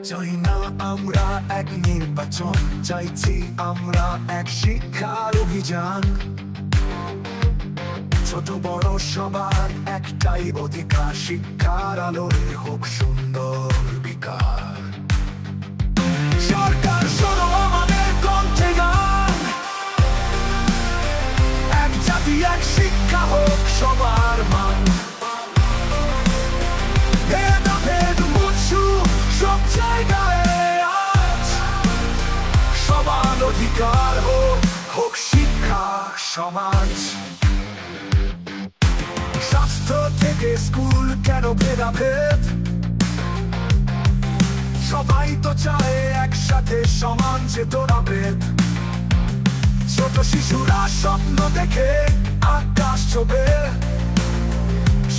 চাই না আমরা এক নির্বাচন, চাইছি আমরা এক শিক্ষার অভিযান। ছোট বড় সবার একটাই অধিকার, শিক্ষার আলোয় হোক সুন্দর বিকাশ। সরকার শোনো আমাদের কণ্ঠে গান, এক জাতি এক শিক্ষা হোক সবার মান। ভেদাভেদ মুছুক সব জায়গায় আজ, সমান অধিকার হোক, হোক শিক্ষা সমাজ। স্বাস্থ্য থেকে স্কুল কেন ভেদাভেদ, সবাই তো চায় একসাথে সমান চেতনাভেদ। ছোট শিশুরা স্বপ্ন দেখে আকাশ ছোবে,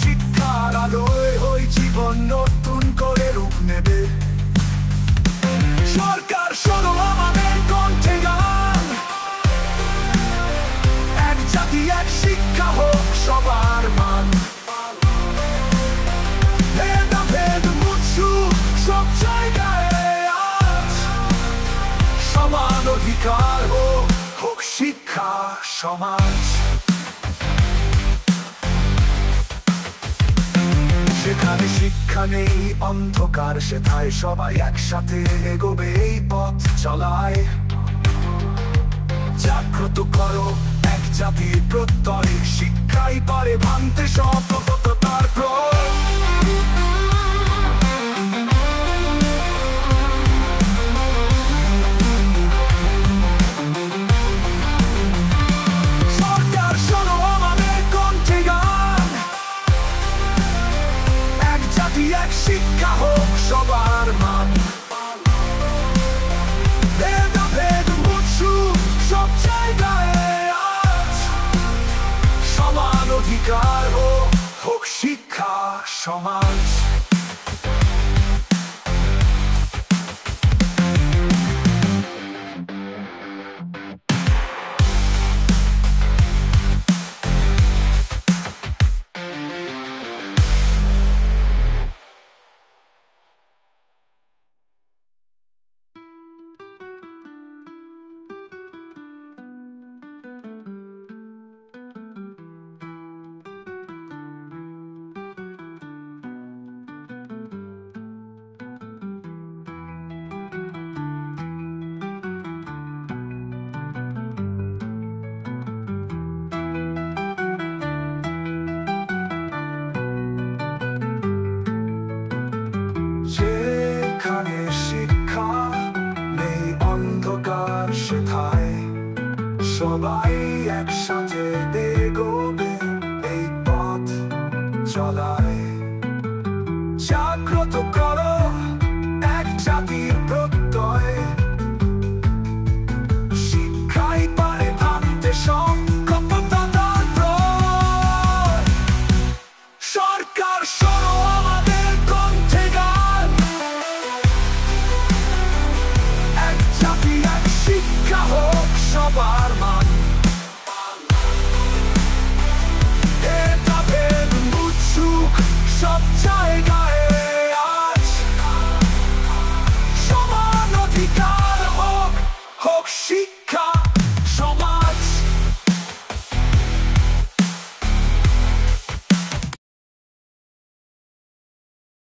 শিক্ষার আলোয় ওই জীবন নতুন করে রূপ নেবে। সরকার শোনো আমাদের কণ্ঠে গান, এক জাতি এক শিক্ষা হোক সবার মান। ভেদাভেদ মুছুক সব জায়গায় আজ, সমান অধিকার হোক, হোক শিক্ষা সমাজ। যেখানে শিক্ষা নেই অন্ধকার, সেথায় সবাই একসাথে এগোবে এই পথ চলায়। জাগ্রত করো এক জাতির প্রত্যয়, শিক্ষাই পারে ভাঙতে সব তার প্রয়। সরকার শোনো আমাদের কণ্ঠে গান, এক জাতি এক শিক্ষা হোক সবার মান। ভেদাভেদ মুছুক সব জায়গায় আজ, সমান অধিকার হোক, হোক শিক্ষা সমাজ। যেখানে শিক্ষা নেই অন্ধকার, সেথায় সবাই একসাথে এগোবে এই পথ চলায়।